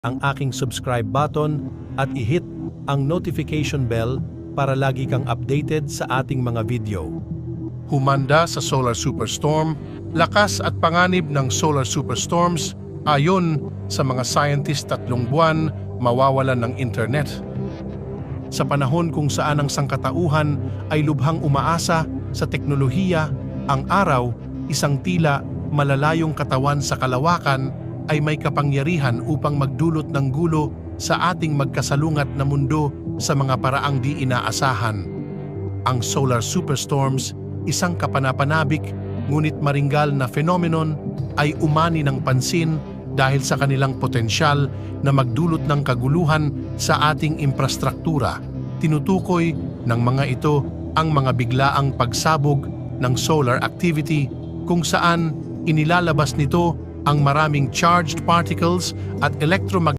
ang aking subscribe button at i-hit ang notification bell para lagi kang updated sa ating mga video. Humanda sa solar superstorm, lakas at panganib ng solar superstorms, ayon sa mga scientist 3 buwan mawawalan ng internet. Sa panahon kung saan ang sangkatauhan ay lubhang umaasa sa teknolohiya, ang araw, isang tila malalayong katawan sa kalawakan, ay may kapangyarihan upang magdulot ng gulo sa ating magkasalungat na mundo sa mga paraang di inaasahan. Ang solar superstorms, isang kapanapanabik ngunit maringgal na phenomenon, ay umani ng pansin dahil sa kanilang potensyal na magdulot ng kaguluhan sa ating infrastruktura. Tinutukoy ng mga ito ang mga biglaang pagsabog ng solar activity kung saan inilalabas nito ang maraming charged particles at electromagnetic